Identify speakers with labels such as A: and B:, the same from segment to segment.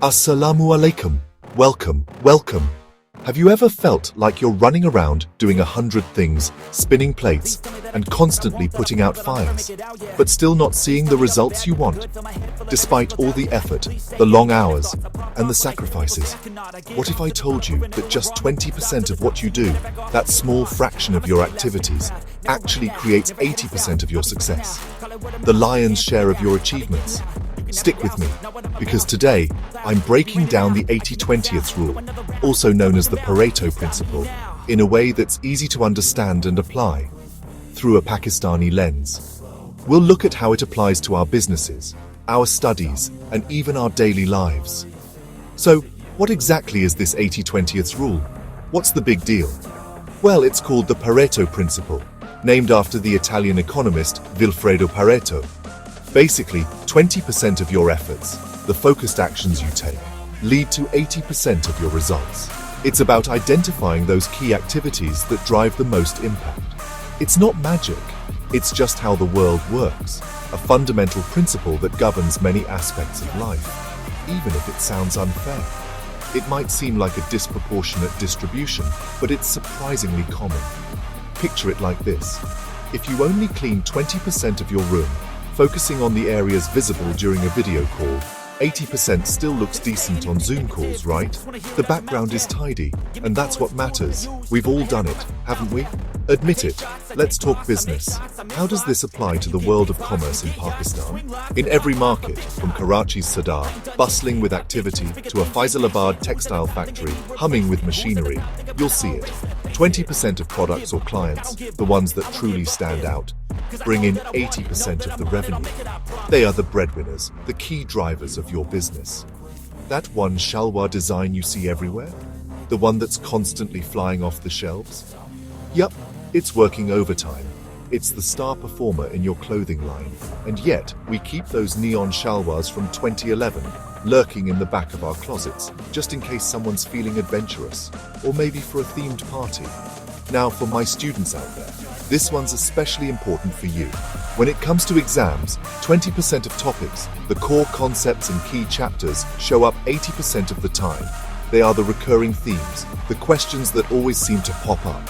A: Assalamu alaikum. Welcome. Have you ever felt like you're running around doing 100 things, spinning plates, and constantly putting out fires, but still not seeing the results you want? Despite all the effort, the long hours, and the sacrifices. What if I told you that just 20% of what you do, that small fraction of your activities, actually creates 80% of your success? The lion's share of your achievements. Stick with me, because today I'm breaking down the 80-20th rule, also known as the Pareto Principle, in a way that's easy to understand and apply, through a Pakistani lens. We'll look at how it applies to our businesses, our studies, and even our daily lives. So, what exactly is this 80-20th rule? What's the big deal? Well, it's called the Pareto Principle, named after the Italian economist Vilfredo Pareto. Basically, 20% of your efforts, the focused actions you take, lead to 80% of your results. It's about identifying those key activities that drive the most impact. It's not magic, it's just how the world works, a fundamental principle that governs many aspects of life, even if it sounds unfair. It might seem like a disproportionate distribution, but it's surprisingly common. Picture it like this. If you only clean 20% of your room, focusing on the areas visible during a video call, 80% still looks decent on Zoom calls, right? The background is tidy, and that's what matters. We've all done it, haven't we? Admit it. Let's talk business. How does this apply to the world of commerce in Pakistan? In every market, from Karachi's Sadar, bustling with activity, to a Faisalabad textile factory, humming with machinery, you'll see it. 20% of products or clients, the ones that truly stand out, bring in 80% of the revenue. They are the breadwinners, the key drivers of your business. That one shalwar design you see everywhere? The one that's constantly flying off the shelves? Yup, it's working overtime. It's the star performer in your clothing line. And yet, we keep those neon shalwars from 2011 lurking in the back of our closets, just in case someone's feeling adventurous, or maybe for a themed party. Now, for my students out there, this one's especially important for you. When it comes to exams, 20% of topics, the core concepts and key chapters, show up 80% of the time. They are the recurring themes, the questions that always seem to pop up.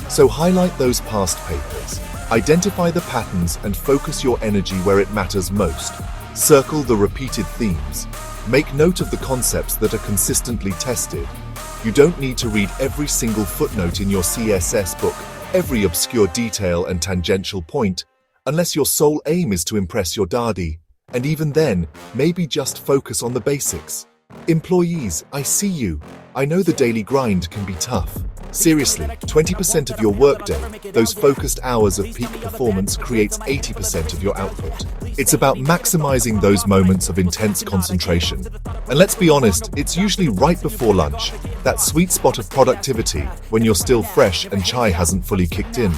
A: So highlight those past papers, identify the patterns, and focus your energy where it matters most. Circle the repeated themes. Make note of the concepts that are consistently tested. You don't need to read every single footnote in your CSS book, every obscure detail and tangential point, unless your sole aim is to impress your daddy. And even then, maybe just focus on the basics. Employees, I see you. I know the daily grind can be tough. Seriously, 20% of your workday, those focused hours of peak performance, creates 80% of your output. It's about maximizing those moments of intense concentration. And let's be honest, it's usually right before lunch, that sweet spot of productivity when you're still fresh and chai hasn't fully kicked in.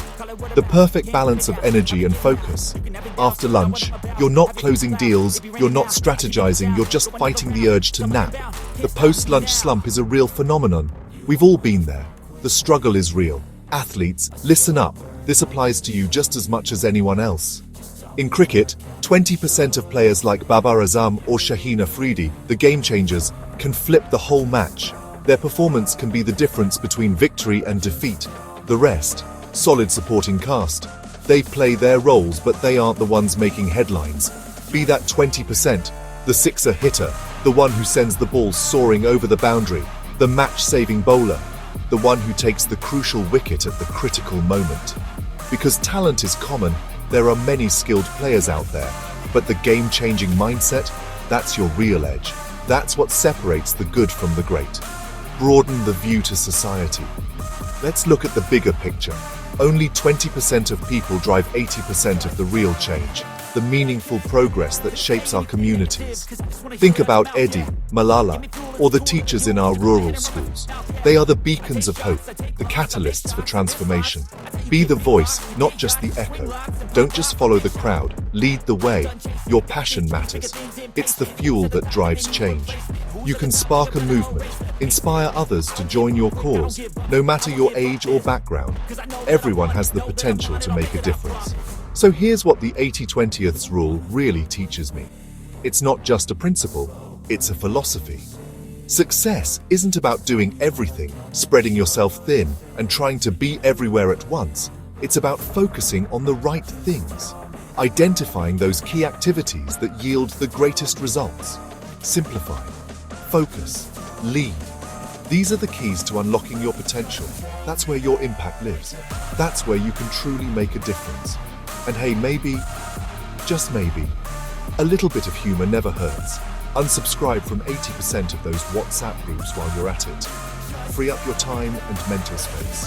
A: The perfect balance of energy and focus. After lunch, you're not closing deals, you're not strategizing, you're just fighting the urge to nap. The post-lunch slump is a real phenomenon. We've all been there. The struggle is real. Athletes, listen up. This applies to you just as much as anyone else. In cricket, 20% of players like Babar Azam or Shaheen Afridi, the game changers, can flip the whole match. Their performance can be the difference between victory and defeat. The rest, solid supporting cast. They play their roles, but they aren't the ones making headlines. Be that 20%, the sixer hitter, the one who sends the ball soaring over the boundary, the match-saving bowler, the one who takes the crucial wicket at the critical moment. Because talent is common, there are many skilled players out there, but the game-changing mindset, that's your real edge. That's what separates the good from the great. Broaden the view to society. Let's look at the bigger picture. Only 20% of people drive 80% of the real change, the meaningful progress that shapes our communities. Think about Eddie, Malala, or the teachers in our rural schools. They are the beacons of hope, the catalysts for transformation. Be the voice, not just the echo. Don't just follow the crowd, lead the way. Your passion matters. It's the fuel that drives change. You can spark a movement, inspire others to join your cause, no matter your age or background. Everyone has the potential to make a difference. So here's what the 80-20th rule really teaches me. It's not just a principle, It's a philosophy. Success isn't about doing everything, spreading yourself thin, and trying to be everywhere at once. It's about focusing on the right things, identifying those key activities that yield the greatest results. Simplify, focus, lead. These are the keys to unlocking your potential. That's where your impact lives. That's where you can truly make a difference. And hey, maybe, just maybe, a little bit of humor never hurts. Unsubscribe from 80% of those WhatsApp groups while you're at it. Free up your time and mental space.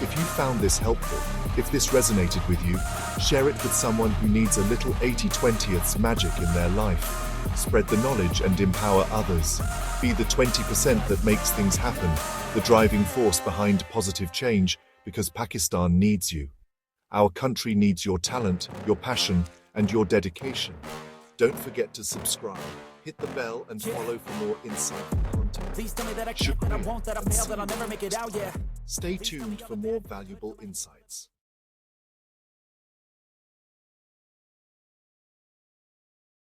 A: If you found this helpful, if this resonated with you, share it with someone who needs a little 80/20ths magic in their life. Spread the knowledge and empower others. Be the 20% that makes things happen, the driving force behind positive change, because Pakistan needs you. Our country needs your talent, your passion, and your dedication. Don't forget to subscribe, hit the bell, and follow for more insightful content.
B: Please tell me that I can't, that I won't, that I fail, that I'll never make it out, yeah.
A: Stay tuned for more valuable insights.